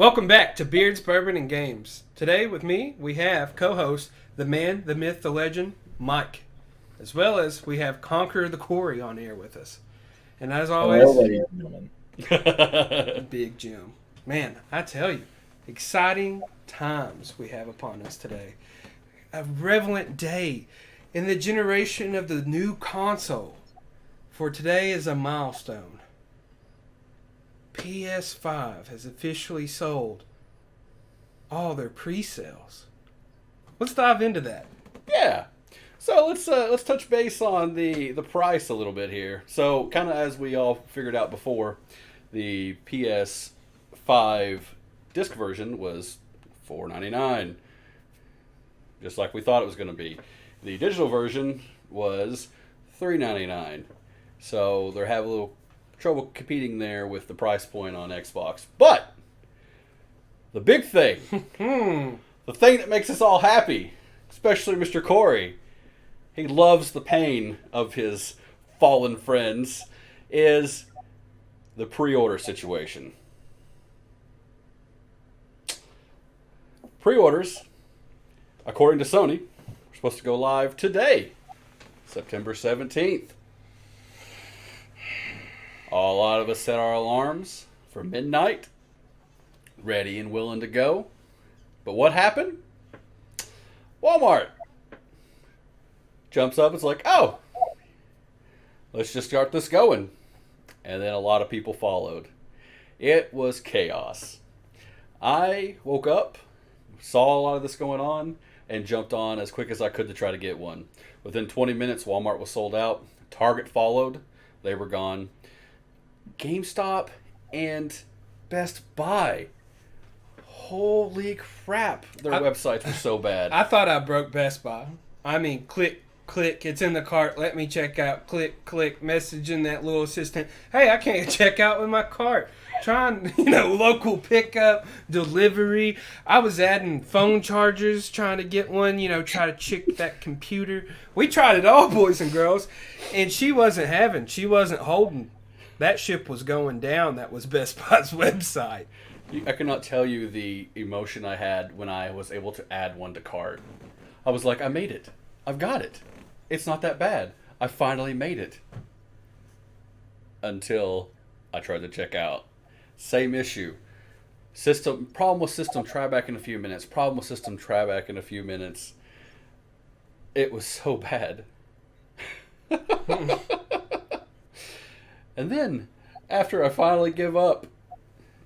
Welcome back to Beards, Bourbon, and Games. Today with me, we have co-host, the man, the myth, the legend, Mike. As well as we have Conqueror the Quarry on air with us. And as always, Big Jim. Man, I tell you, exciting times we have upon us today. A relevant day in the generation of the new console. For today is a milestone. PS5 has officially sold all their pre-sales. Let's dive into that. Yeah. So let's touch base on the price a little bit here. So kind of as we all figured out before, the PS5 disc version was $4.99, just like we thought it was going to be. The digital version was $3.99. So they're having a little trouble competing there with the price point on Xbox. But the big thing, the thing that makes us all happy, especially Mr. Corey, he loves the pain of his fallen friends, is the pre-order situation. Pre-orders, according to Sony, are supposed to go live today, September 17th. A lot of us set our alarms for midnight, ready and willing to go. But what happened? Walmart jumps up. It's like, oh, let's just start this going. And then a lot of people followed. It was chaos. I woke up, saw a lot of this going on, and jumped on as quick as I could to try to get one. Within 20 minutes, Walmart was sold out. Target followed. They were gone. GameStop and Best Buy. Holy crap. Their websites were so bad. I thought I broke Best Buy. I mean, click, it's in the cart. Let me check out. Click, messaging that little assistant. Hey, I can't check out with my cart. Trying, local pickup, delivery. I was adding phone chargers, trying to get one, try to check that computer. We tried it all, boys and girls. And she wasn't holding. That ship was going down. That was Best Buy's website. I cannot tell you the emotion I had when I was able to add one to cart. I was like, I made it. I've got it. It's not that bad. I finally made it. Until I tried to check out. Same issue. Problem with system, try back in a few minutes. Problem with system, try back in a few minutes. It was so bad. And then, after I finally give up,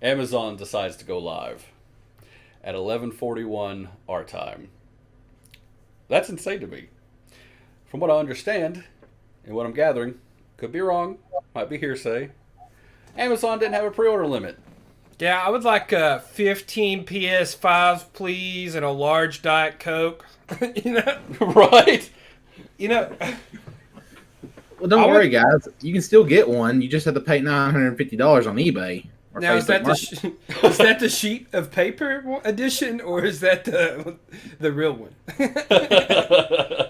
Amazon decides to go live at 11:41 our time. That's insane to me. From what I understand, and what I'm gathering, could be wrong, might be hearsay, Amazon didn't have a pre-order limit. Yeah, I would like 15 PS5s, please, and a large Diet Coke. Right? Well, don't worry, guys. You can still get one. You just have to pay $950 on eBay. Now, is that the sheet of paper edition, or is that the real one?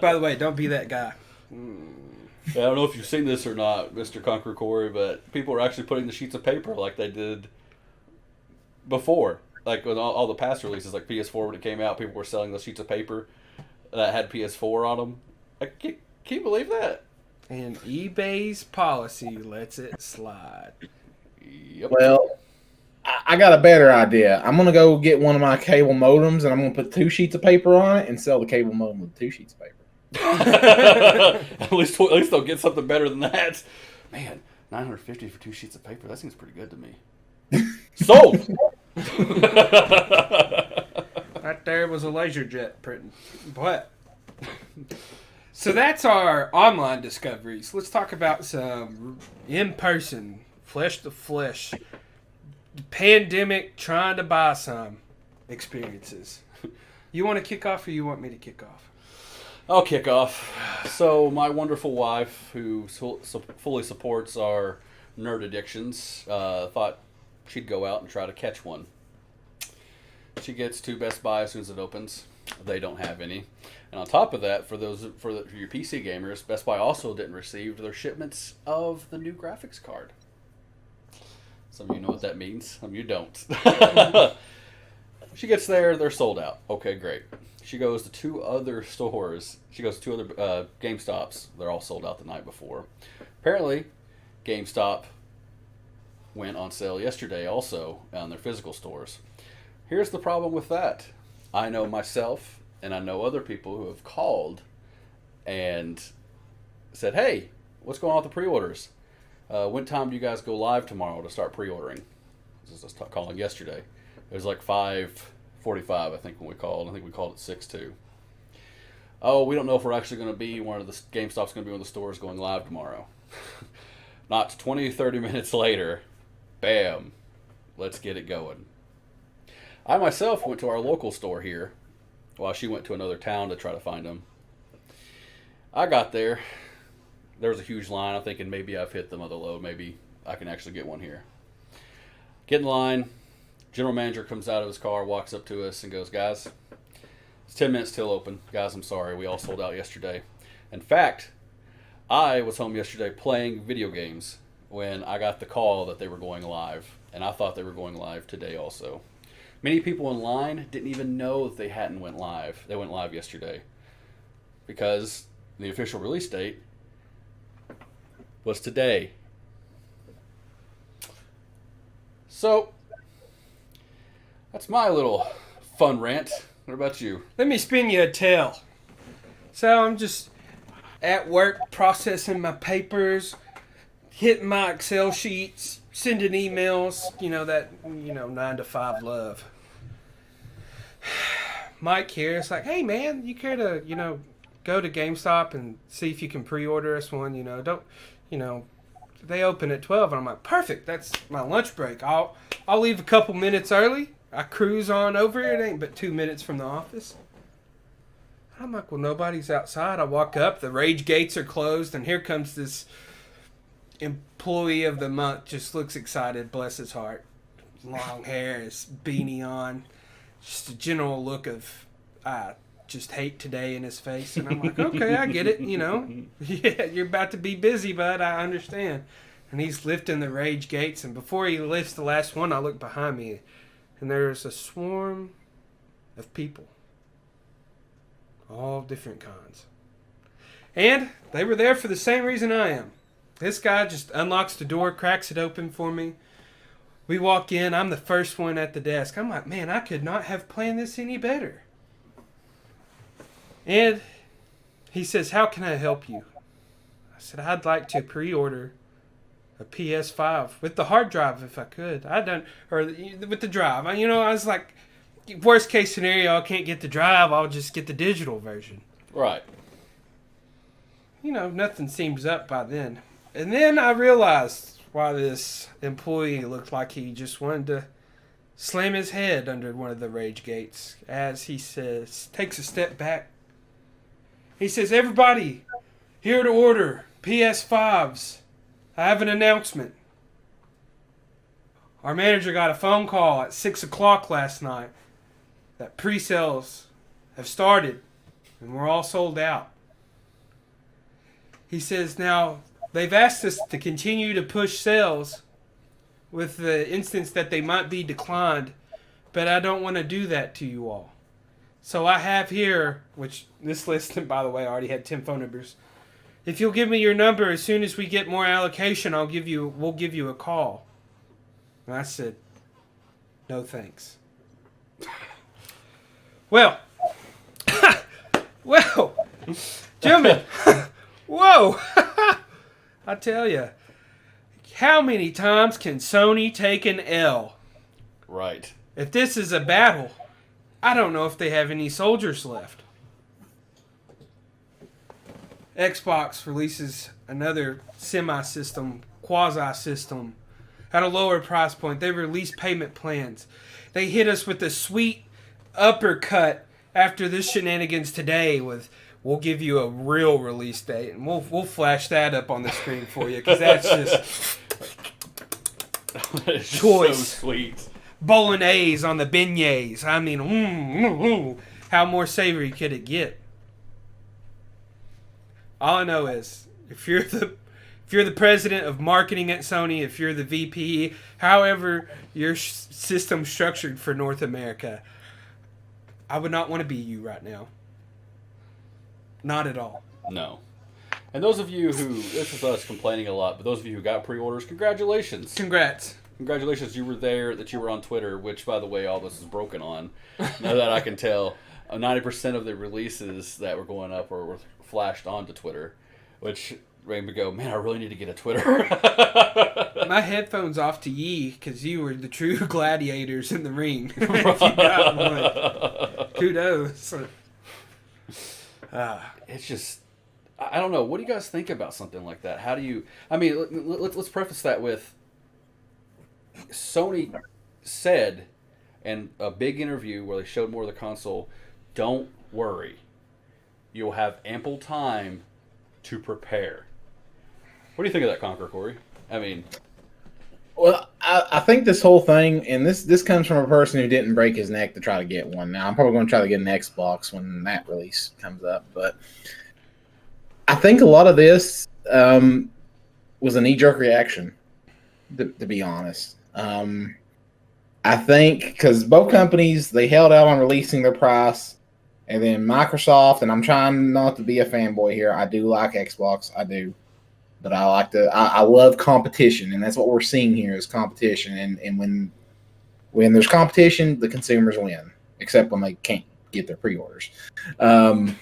By the way, don't be that guy. I don't know if you've seen this or not, Mr. Conqueror Corey, but people are actually putting the sheets of paper like they did before. Like with all the past releases, like PS4 when it came out, people were selling those sheets of paper that had PS4 on them. Can you believe that? And eBay's policy lets it slide. Yep. Well, I got a better idea. I'm going to go get one of my cable modems, and I'm going to put 2 sheets of paper on it and sell the cable modem with 2 sheets of paper. at least they'll get something better than that. Man, $950 for 2 sheets of paper. That seems pretty good to me. Sold! Right there was a laser jet printing. But... So that's our online discoveries. Let's talk about some in-person, flesh-to-flesh, pandemic, trying to buy some experiences. You want to kick off or you want me to kick off? I'll kick off. So my wonderful wife, who fully supports our nerd addictions, thought she'd go out and try to catch one. She gets to Best Buy as soon as it opens. They don't have any. And on top of that, for your PC gamers, Best Buy also didn't receive their shipments of the new graphics card. Some of you know what that means. Some of you don't. she gets there, they're sold out. Okay, great. She goes to two other stores. She goes to two other GameStops. They're all sold out the night before. Apparently, GameStop went on sale yesterday also on their physical stores. Here's the problem with that. I know myself, and I know other people who have called and said, hey, what's going on with the pre-orders? When time do you guys go live tomorrow to start pre-ordering? This was calling yesterday. It was like 5:45, I think, when we called. I think we called at 6:02. Oh, we don't know if we're actually going to be one of the GameStop's going to be one of the stores going live tomorrow. Not 20, 30 minutes later, bam, let's get it going. I myself went to our local store here while she went to another town to try to find them. I got there. There was a huge line. I'm thinking maybe I've hit the mother load. Maybe I can actually get one here. Get in line. General manager comes out of his car, walks up to us and goes, guys, it's 10 minutes till open. Guys, I'm sorry. We all sold out yesterday. In fact, I was home yesterday playing video games when I got the call that they were going live. And I thought they were going live today also. Many people in line didn't even know that they hadn't went live. They went live yesterday because the official release date was today. So, that's my little fun rant. What about you? Let me spin you a tale. So I'm just at work processing my papers, hitting my Excel sheets, sending emails, that 9 to 5 love. Mike here, it's like, hey man, you care to, go to GameStop and see if you can pre-order us one, they open at 12, and I'm like, perfect, that's my lunch break. I'll leave a couple minutes early. I cruise on over. It ain't but 2 minutes from the office. I'm like, well, nobody's outside. I walk up, the rage gates are closed, and here comes this employee of the month. Just looks excited, bless his heart. Long hair, his beanie on, just a general look of just hate today in his face. And I'm like, okay, I get it, Yeah, you're about to be busy, bud. I understand. And he's lifting the rage gates, and before he lifts the last one, I look behind me, and there's a swarm of people. All different kinds. And they were there for the same reason I am. This guy just unlocks the door, cracks it open for me. We walk in. I'm the first one at the desk. I'm like, man, I could not have planned this any better. And he says, how can I help you? I said, I'd like to pre-order a PS5 with the hard drive if I could. Or with the drive. I was like, worst case scenario, I can't get the drive. I'll just get the digital version. Right. Nothing seems up by then. And then I realized why this employee looked like he just wanted to slam his head under one of the rage gates as he takes a step back. He says, everybody, here to order PS5s. I have an announcement. Our manager got a phone call at 6 o'clock last night that pre-sales have started and we're all sold out. He says, now, they've asked us to continue to push sales with the instance that they might be declined, but I don't want to do that to you all. So I have here, which this list, by the way, I already had 10 phone numbers. If you'll give me your number, as soon as we get more allocation, we'll give you a call. And I said, no thanks. Well, gentlemen, whoa, I tell you, how many times can Sony take an L? Right. If this is a battle, I don't know if they have any soldiers left. Xbox releases another semi-system, quasi-system, at a lower price point. They release payment plans. They hit us with a sweet uppercut after this shenanigans today with, we'll give you a real release date. And we'll flash that up on the screen for you because that's just choice. So sweet. Bolognese on the beignets. I mean, how more savory could it get? All I know is, if you're the president of marketing at Sony, if you're the VP, however your system's structured for North America, I would not want to be you right now. Not at all. No. And those of you who, this is us complaining a lot, but those of you who got pre-orders, congratulations. Congrats. Congratulations, you were there, that you were on Twitter, which, by the way, all this is broken on. Now that I can tell, 90% of the releases that were going up were flashed onto Twitter, which made me go, man, I really need to get a Twitter. My headphones off to ye, because you were the true gladiators in the ring. If you got one. Kudos. It's just, I don't know. What do you guys think about something like that? How do you, I mean, let's preface that with, Sony said in a big interview where they showed more of the console, don't worry. You'll have ample time to prepare. What do you think of that, Conqueror, Corey? I mean... Well, I think this whole thing, and this comes from a person who didn't break his neck to try to get one. Now, I'm probably going to try to get an Xbox when that release comes up, but I think a lot of this was a knee-jerk reaction, to be honest. I think because both companies, they held out on releasing their price, and then Microsoft, and I'm trying not to be a fanboy here. I do like Xbox, I do, but I love competition, and that's what we're seeing here is competition. And when there's competition, the consumers win, except when they can't get their pre-orders. I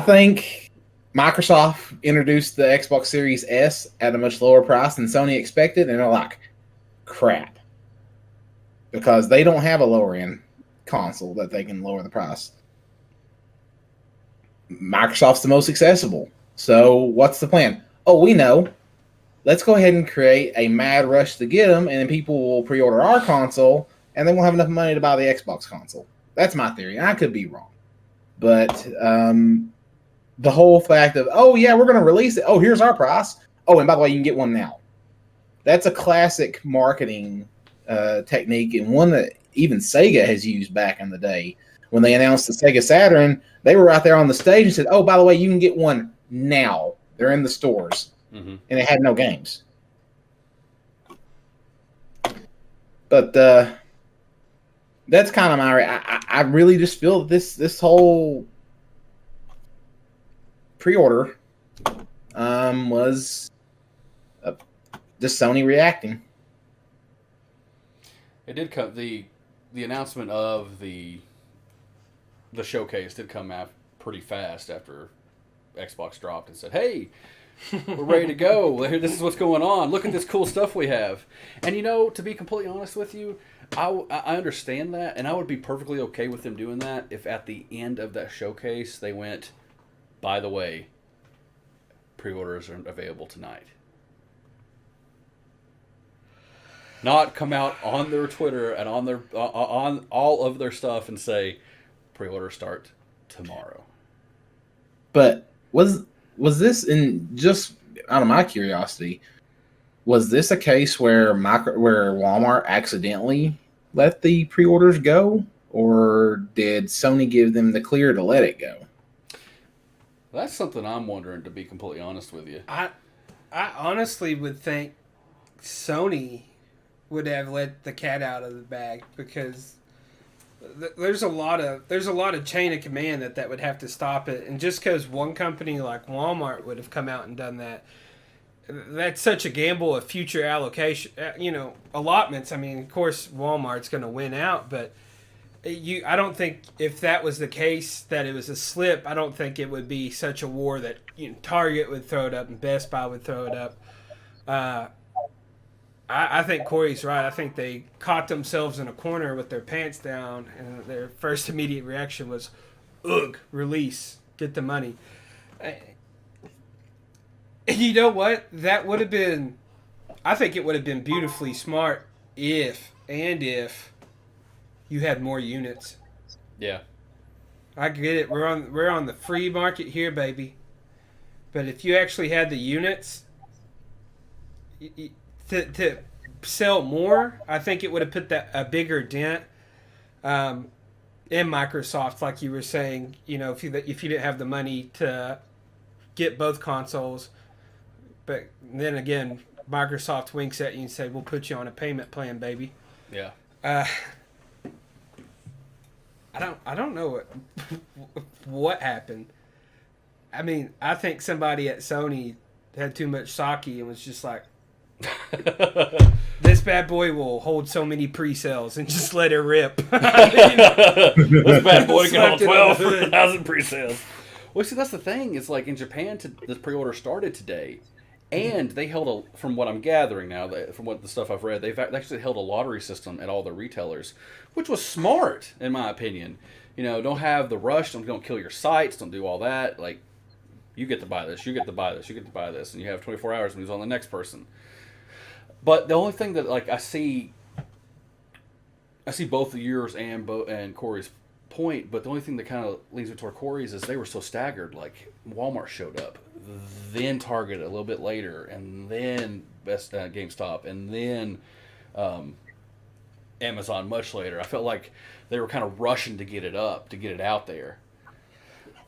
think Microsoft introduced the Xbox Series S at a much lower price than Sony expected, and they're like, crap. Because they don't have a lower-end console that they can lower the price. Microsoft's the most accessible. So what's the plan? Oh, we know. Let's go ahead and create a mad rush to get them, and then people will pre-order our console, and then we'll have enough money to buy the Xbox console. That's my theory, and I could be wrong. But the whole fact of, oh, yeah, we're going to release it. Oh, here's our price. Oh, and by the way, you can get one now. That's a classic marketing technique, and one that even Sega has used back in the day. When they announced the Sega Saturn, they were right there on the stage and said, oh, by the way, you can get one now. They're in the stores. Mm-hmm. And it had no games. But that's kind of I really just feel this whole pre-order was just Sony reacting. It did come, the announcement of the showcase did come out pretty fast after Xbox dropped and said, hey, we're ready to go. This is what's going on. Look at this cool stuff we have. And, you know, to be completely honest with you, I understand that, and I would be perfectly okay with them doing that if at the end of that showcase they went, by the way, pre-orders are available tonight. Not come out on their Twitter and on their on all of their stuff and say, pre-orders start tomorrow. But was this, in just out of my curiosity, was this a case where Walmart accidentally let the pre-orders go, or did Sony give them the clear to let it go? That's something I'm wondering, to be completely honest with you. I honestly would think Sony would have let the cat out of the bag, because there's a lot of chain of command that would have to stop it. And just because one company like Walmart would have come out and done that, that's such a gamble of future allocation, allotments. I mean, of course, Walmart's going to win out, but I don't think if that was the case, that it was a slip, I don't think it would be such a war that Target would throw it up and Best Buy would throw it up. I think Corey's right. I think they caught themselves in a corner with their pants down, and their first immediate reaction was, ugh, release, get the money. You know what? That would have been, I think it would have been beautifully smart if you had more units. Yeah. I get it. We're on the free market here, baby. But if you actually had the units to sell more, I think it would have put a bigger dent in Microsoft, like you were saying. If you didn't have the money to get both consoles, but then again, Microsoft winks at you and say, "We'll put you on a payment plan, baby." Yeah. I don't know what happened. I mean, I think somebody at Sony had too much sake and was just like, this bad boy will hold so many pre-sales and just let it rip. This bad boy can hold 12,000 pre-sales. Well, see, that's the thing. It's like in Japan, the pre-order started today, and they held from what I'm gathering now, from what the stuff I've read, they've actually held a lottery system at all the retailers, which was smart in my opinion. You know, don't have the rush, don't kill your sites, don't do all that. Like, you get to buy this, you get to buy this, you get to buy this, and you have 24 hours to move on the next person. But the only thing that like I see both of yours and Corey's point, but the only thing that kind of leads me toward Corey's is they were so staggered. Like Walmart showed up, then Target a little bit later, and then GameStop, and then Amazon much later. I felt like they were kind of rushing to get it out there.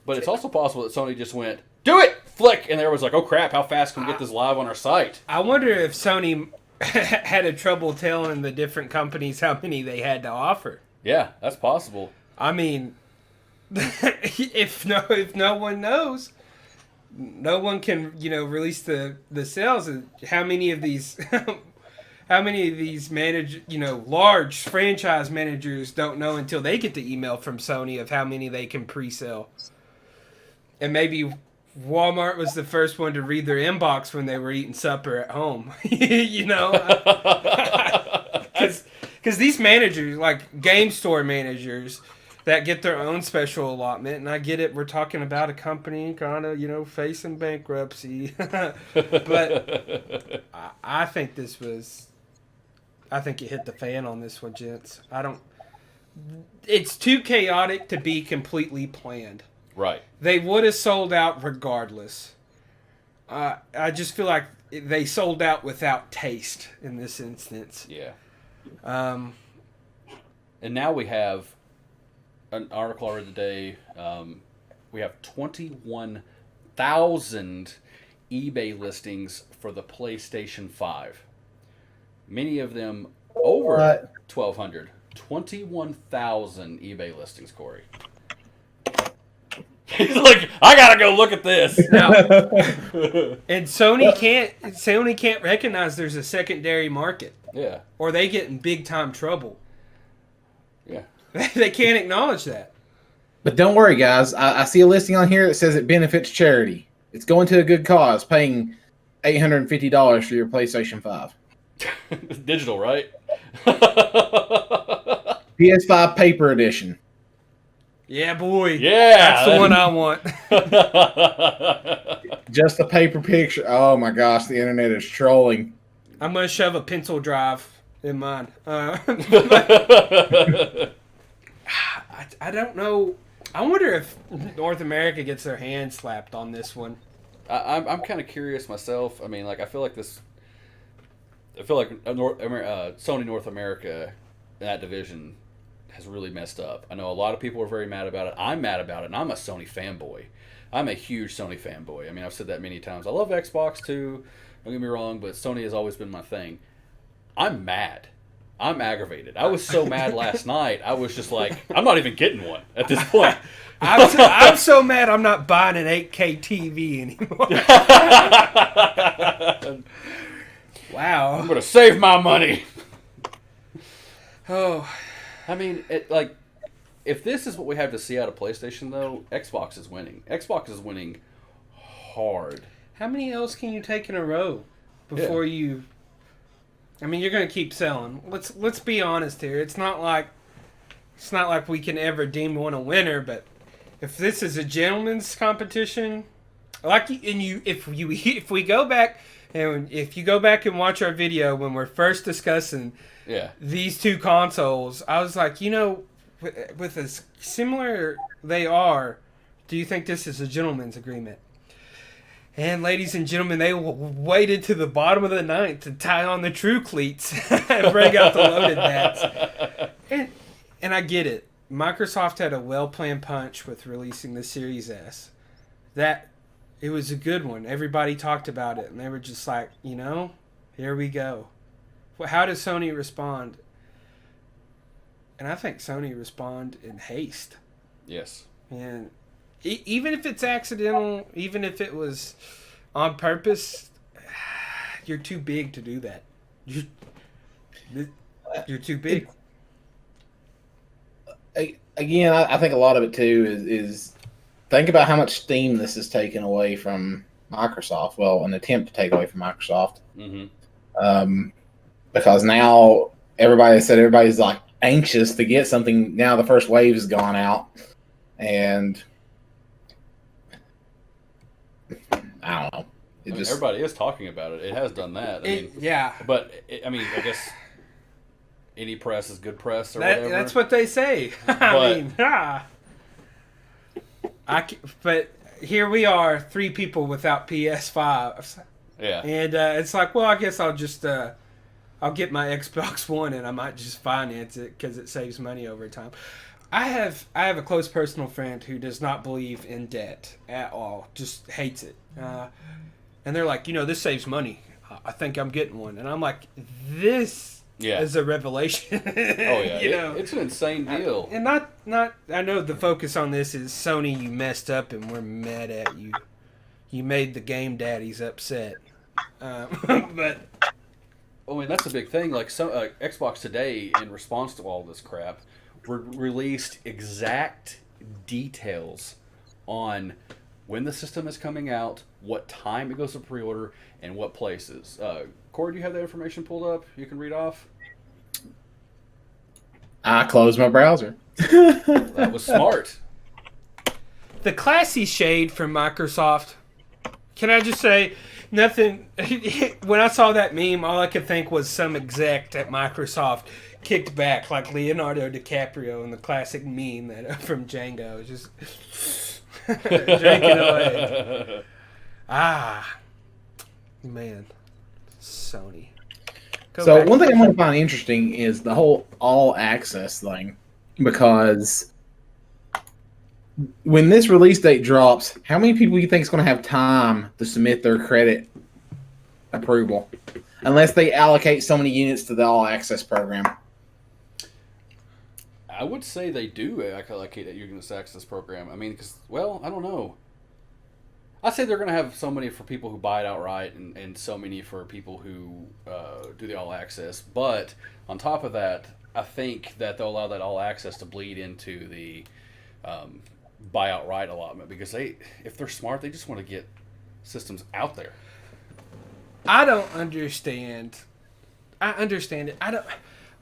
But it's also possible that Sony just went, do it, flick, and there was like, oh crap, how fast can we get this live on our site? I wonder if Sony had a trouble telling the different companies how many they had to offer. Yeah, that's possible. I mean, if no one knows, no one can release the sales. How many of these large franchise managers don't know until they get the email from Sony of how many they can pre-sell? And maybe Walmart was the first one to read their inbox when they were eating supper at home. Because these managers, like game store managers, that get their own special allotment, and I get it, we're talking about a company kind of, facing bankruptcy. But I think it hit the fan on this one, gents. It's too chaotic to be completely planned. Right. They would have sold out regardless. I just feel like they sold out without taste in this instance. Yeah. And now we have an article I read today. We have 21,000 eBay listings for the PlayStation 5. Many of them over 1,200. 21,000 eBay listings, Corey. He's like, I gotta go look at this. Now, and Sony can't recognize there's a secondary market. Yeah. Or they get in big time trouble. Yeah. They can't acknowledge that. But don't worry, guys. I see a listing on here that says it benefits charity. It's going to a good cause, paying $850 for your PlayStation 5. Digital, right? PS5 Paper Edition. Yeah, boy. Yeah. That's the one I want. Just a paper picture. Oh, my gosh. The internet is trolling. I'm going to shove a pencil drive in mine. I don't know. I wonder if North America gets their hand slapped on this one. I'm kind of curious myself. I mean, like, I feel like Sony North America, that division, has really messed up. I know a lot of people are very mad about it. I'm mad about it, and I'm a Sony fanboy. I'm a huge Sony fanboy. I mean, I've said that many times. I love Xbox too, don't get me wrong, but Sony has always been my thing. I'm mad. I'm aggravated. I was so mad last night, I was just like, I'm not even getting one at this point. I'm so mad I'm not buying an 8K TV anymore. Wow. I'm going to save my money. Oh. I mean, if this is what we have to see out of PlayStation, though, Xbox is winning. Xbox is winning hard. How many L's can you take in a row before you... I mean, you're going to keep selling. Let's be honest here. It's not like we can ever deem one a winner, but if this is a gentleman's competition, if we go back and if you go back and watch our video when we're first discussing these two consoles, I was like, with as similar they are, do you think this is a gentleman's agreement? And ladies and gentlemen, they waited to the bottom of the ninth to tie on the true cleats and bring out the loaded bats. And I get it. Microsoft had a well-planned punch with releasing the Series S. It was a good one. Everybody talked about it, and they were just like, here we go. Well, how does Sony respond? And I think Sony respond in haste. Yes. And even if it's accidental, even if it was on purpose, you're too big to do that. You're too big. Again, I think a lot of it too is think about how much steam this is taken away from Microsoft. Well, an attempt to take away from Microsoft. Mm-hmm. Because now everybody's like anxious to get something. Now the first wave has gone out, and I don't know. Everybody is talking about it. It has done that. Yeah. But I guess any press is good press or whatever. That's what they say. But here we are, 3 people without PS5. Yeah. And it's like, well, I guess I'll just I'll get my Xbox One and I might just finance it because it saves money over time. I have a close personal friend who does not believe in debt at all, just hates it. And they're like, this saves money. I think I'm getting one. And I'm like, this is a revelation. Oh, yeah. It's an insane deal. And not, I know the focus on this is Sony, you messed up and we're mad at you. You made the game daddies upset. But that's a big thing. Like Xbox today, in response to all this crap, released exact details on when the system is coming out, what time it goes to pre-order, and what places. Corey, do you have that information pulled up? You can read off. I closed my browser. That was smart. The classy shade from Microsoft. Can I just say, nothing. When I saw that meme, all I could think was some exec at Microsoft kicked back like Leonardo DiCaprio in the classic meme that from Django, just drinking away. Man, Sony. So one thing I'm going to find interesting is the whole all access thing, because when this release date drops, how many people do you think is going to have time to submit their credit approval, unless they allocate so many units to the all access program? I would say they do allocate that units access program. Because, I don't know. I'd say they're going to have so many for people who buy it outright and so many for people who do the all access. But on top of that, I think that they'll allow that all access to bleed into the buy outright allotment, because if they're smart, they just want to get systems out there. I don't understand. I understand it.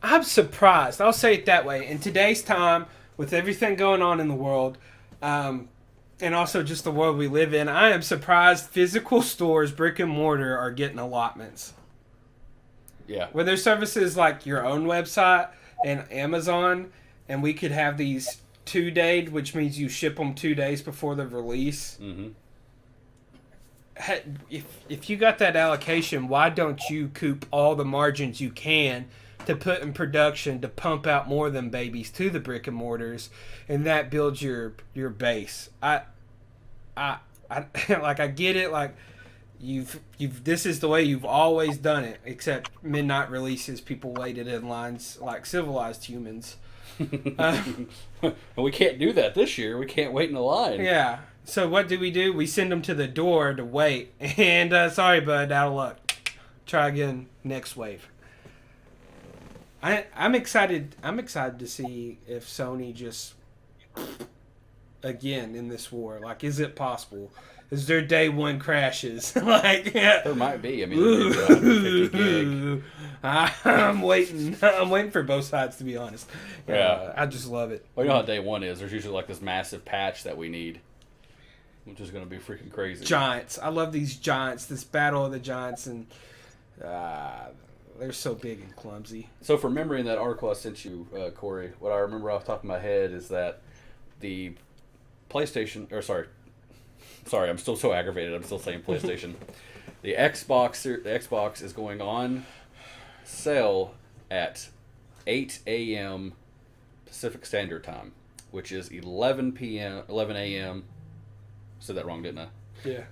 I'm surprised. I'll say it that way. In today's time, with everything going on in the world, and also just the world we live in, I am surprised physical stores, brick and mortar, are getting allotments. Yeah. Where there's services like your own website and Amazon, and we could have these 2-day, which means you ship them 2 days before the release. Mm-hmm. If you got that allocation, why don't you coop all the margins you can to put in production to pump out more than babies to the brick and mortars, and that builds your base. I like, I get it. Like you've this is the way you've always done it, except midnight releases, people waited in lines like civilized humans. We can't do that this year. We can't wait in a line. Yeah. So what do? We send them to the door to wait. And sorry, bud, out of luck. Try again next wave. I'm excited. I'm excited to see if Sony just again in this war. Like, is it possible? Is there day one crashes? Like, yeah. There might be. 50 gig. I'm waiting. I'm waiting for both sides, to be honest. Yeah. I just love it. Well, you know how day one is. There's usually like this massive patch that we need, which is going to be freaking crazy. Giants. I love these giants. This battle of the giants, and they're so big and clumsy. So, from remembering that article I sent you, Corey, what I remember off the top of my head is that the PlayStation, sorry, I'm still so aggravated. I'm still saying PlayStation. The Xbox is going on sale at 8 a.m. Pacific Standard Time, which is 11 a.m. Said that wrong, didn't I? Yeah.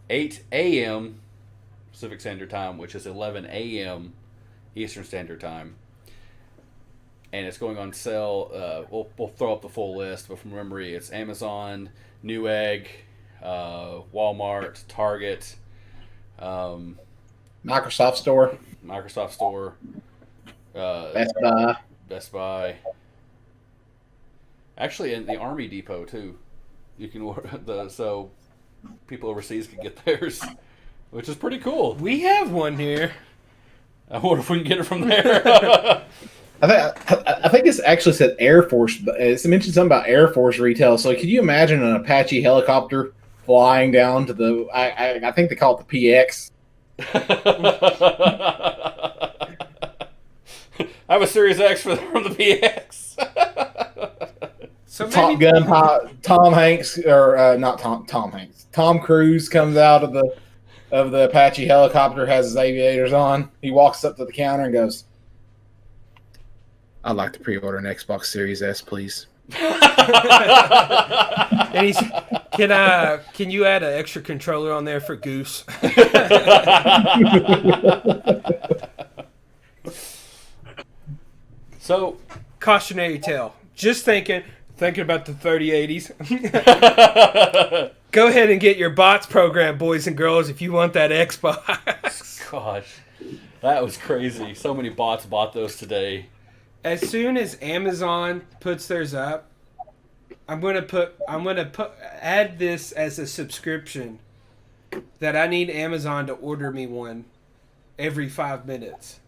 8 a.m. Pacific Standard Time, which is 11 a.m. Eastern Standard Time. and it's going on sale. We'll throw up the full list, but from memory, it's Amazon, Newegg, Walmart, Target, Microsoft Store, Microsoft Store, Best Buy. Actually, in the Army Depot too, you can order so people overseas can get theirs, which is pretty cool. We have one here. I wonder if we can get it from there. I think it's actually said Air Force. It's mentioned something about Air Force retail. So could you imagine an Apache helicopter flying down to the? I think they call it the PX. I have a Series X from the PX. So Top Gun, Tom Hanks, or not Tom Hanks. Tom Cruise comes out of the Apache helicopter, has his aviators on. He walks up to the counter and goes, "I'd like to pre-order an Xbox Series S, please." And he's, can you add an extra controller on there for Goose? So, cautionary tale. Just thinking about the 3080s. Go ahead and get your bots program, boys and girls, if you want that Xbox. Gosh, that was crazy. So many bots bought those today. As soon as Amazon puts theirs up, I'm gonna add this as a subscription that I need Amazon to order me one every 5 minutes.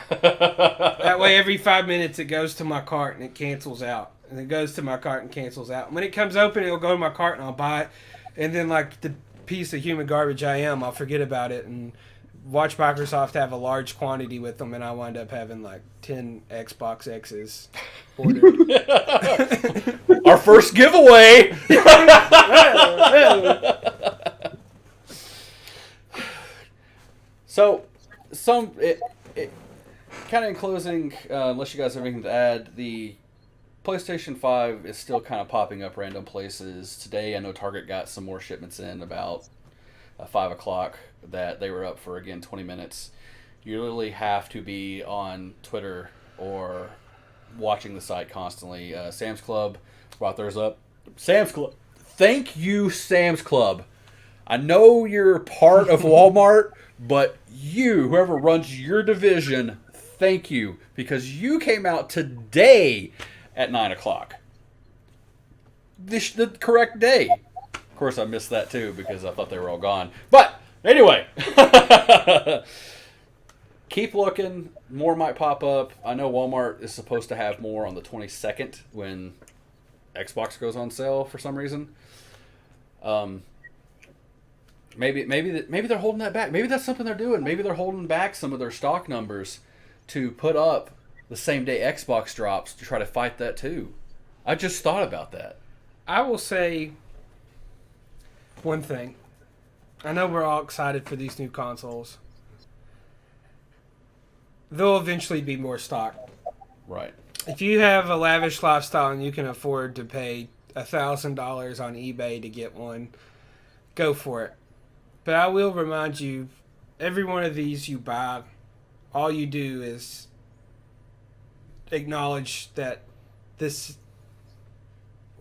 That way, every 5 minutes it goes to my cart and it cancels out. And it goes to my cart and cancels out. And when it comes open, it'll go to my cart and I'll buy it. And then, like the piece of human garbage I am, I'll forget about it and watch Microsoft have a large quantity with them, and I wind up having like 10 Xbox X's ordered. Our first giveaway. So, kind of in closing, unless you guys have anything to add, the PlayStation 5 is still kind of popping up random places. Today, I know Target got some more shipments in about 5 o'clock that they were up for, again, 20 minutes. You literally have to be on Twitter or watching the site constantly. Sam's Club brought theirs up. Sam's Club. Thank you, Sam's Club. I know you're part of Walmart, but you, whoever runs your division, thank you, because you came out today at 9 o'clock. The correct day. Of course, I missed that too because I thought they were all gone. But anyway, keep looking. More might pop up. I know Walmart is supposed to have more on the 22nd when Xbox goes on sale for some reason. Maybe they're holding that back. Maybe that's something they're doing. Maybe they're holding back some of their stock numbers to put up the same day Xbox drops to try to fight that too. I just thought about that. I will say one thing. I know we're all excited for these new consoles. There'll eventually be more stock. Right. If you have a lavish lifestyle and you can afford to pay $1,000 on eBay to get one, go for it. But I will remind you, every one of these you buy, all you do is acknowledge that this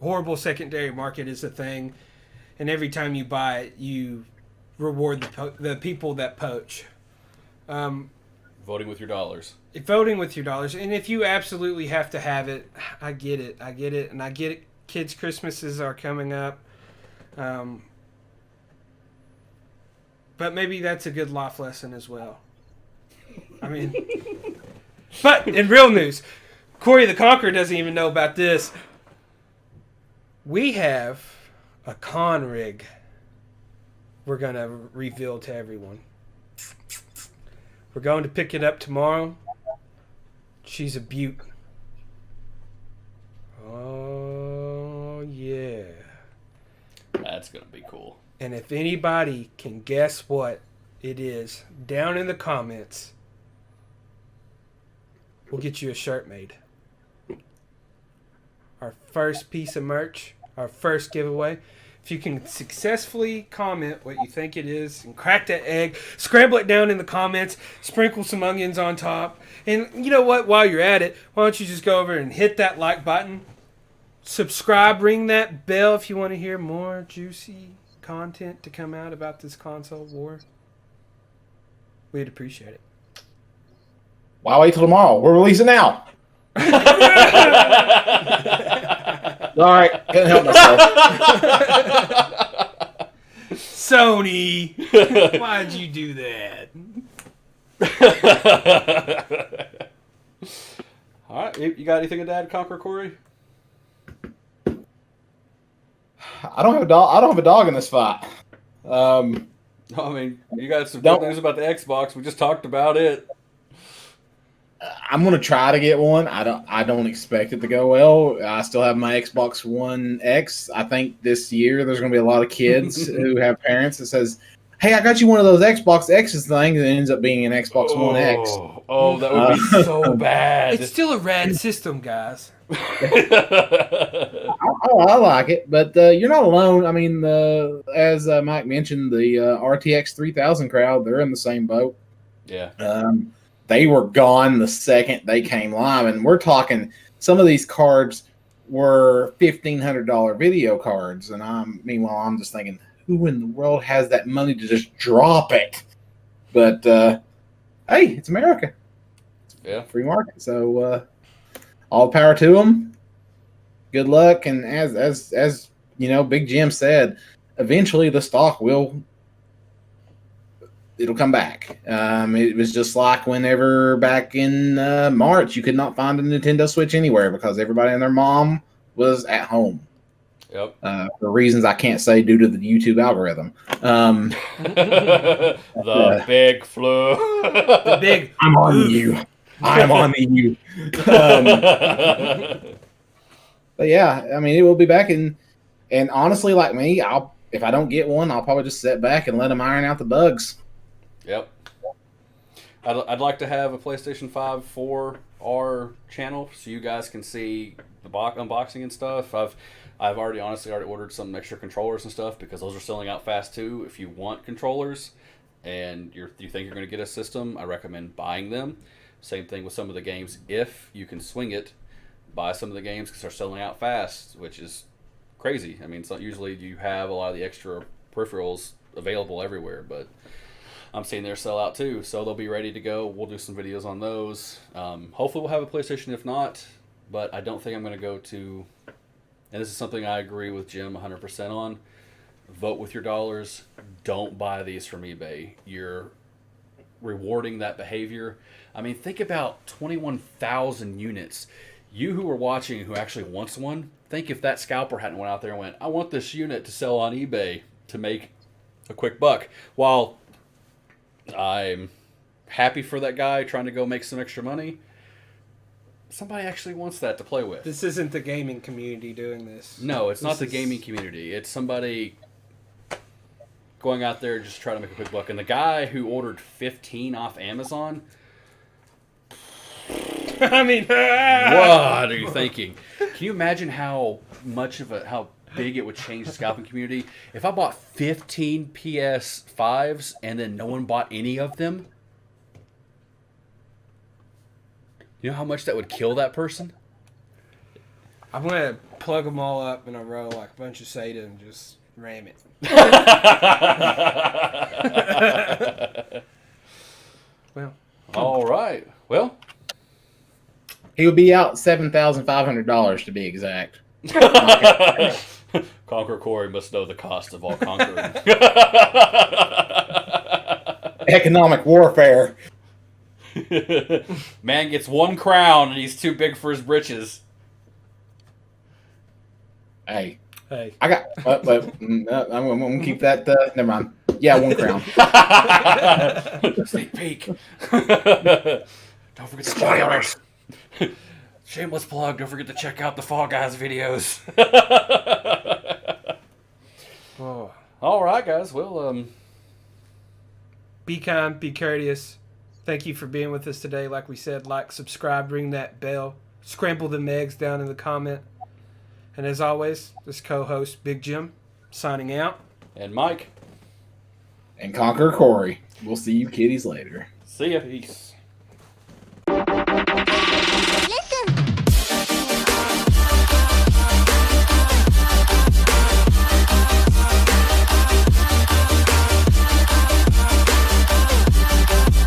horrible secondary market is a thing, and every time you buy it, you reward the people that poach. Voting with your dollars. Voting with your dollars. And if you absolutely have to have it, I get it. And I get it. Kids' Christmases are coming up. But maybe that's a good life lesson as well. I mean, but in real news, Corey the Conqueror doesn't even know about this. We have a con rig we're going to reveal to everyone. We're going to pick it up tomorrow. She's a beaut. Oh, yeah. That's going to be cool. And if anybody can guess what it is, down in the comments, we'll get you a shirt made. Our first piece of merch, our first giveaway. If you can successfully comment what you think it is and crack that egg, scramble it down in the comments, sprinkle some onions on top. And you know what? While you're at it, why don't you just go over and hit that like button, subscribe, ring that bell if you want to hear more juicy content to come out about this console war. We'd appreciate it. Why wait till tomorrow? We're releasing now. All right, couldn't help myself. Sony, why'd you do that? All right, you got anything to add, Conqueror Corey? I don't have a dog. I don't have a dog in this fight. I mean, you got some good news about the Xbox. We just talked about it. I'm gonna try to get one. I don't expect it to go well. I still have my Xbox One X. I think this year there's gonna be a lot of kids who have parents that says, "Hey, I got you one of those Xbox X's things," and it ends up being an Xbox One X. Oh, that would be so bad. It's still a rad system, guys. I like it, but you're not alone. I mean, as Mike mentioned, the RTX 3000 crowd, they're in the same boat. Yeah. They were gone the second they came live, and we're talking some of these cards were $1,500 video cards, and meanwhile I'm just thinking, who in the world has that money to just drop it? But hey, it's America. Yeah, free market. So all the power to them. Good luck, and as you know, Big Jim said, eventually the stock it'll come back. It was just like whenever back in March, you could not find a Nintendo Switch anywhere because everybody and their mom was at home. Yep. For reasons I can't say due to the YouTube algorithm. The big flu. The big. I'm on you. I'm on you. But yeah, I mean, it will be back, and honestly, like me, if I don't get one, I'll probably just sit back and let them iron out the bugs. Yep. I'd like to have a PlayStation 5 for our channel so you guys can see the unboxing and stuff. I've already ordered some extra controllers and stuff because those are selling out fast too. If you want controllers and you think you're going to get a system, I recommend buying them. Same thing with some of the games. If you can swing it, buy some of the games because they're selling out fast, which is crazy. I mean, it's not usually you have a lot of the extra peripherals available everywhere, but I'm seeing theirs sell out too, so they'll be ready to go. We'll do some videos on those. Hopefully we'll have a PlayStation if not, but I don't think I'm going to go to, and this is something I agree with Jim 100% on, vote with your dollars. Don't buy these from eBay. You're rewarding that behavior. I mean, think about 21,000 units. You who are watching who actually wants one, think if that scalper hadn't went out there and went, I want this unit to sell on eBay to make a quick buck. While I'm happy for that guy trying to go make some extra money, somebody actually wants that to play with. This isn't the gaming community doing this. No, it's not the gaming community. It's somebody going out there just trying to make a quick buck. And the guy who ordered 15 off Amazon, I mean, what are you thinking? Can you imagine how big it would change the scalping community if I bought 15 PS5s and then no one bought any of them? You know how much that would kill that person? I'm going to plug them all up in a row like a bunch of SATA and just ram it. Well, all right. Well, he would be out $7,500 to be exact. Conqueror Corey must know the cost of all conquering. Economic warfare. Man gets one crown and he's too big for his britches. Hey. hey. I got. I'm going to keep that. Never mind. Yeah, one crown. Sneak peek. Don't forget to check out. Shameless plug. Don't forget to check out the Fall Guys videos. Oh. All right, guys. Well, be kind, be courteous. Thank you for being with us today. Like we said, like, subscribe, ring that bell, scramble the megs down in the comment. And as always, this co-host, Big Jim, Signing out. And Mike. And Conquer Corey. We'll see you kiddies later. See ya. Peace.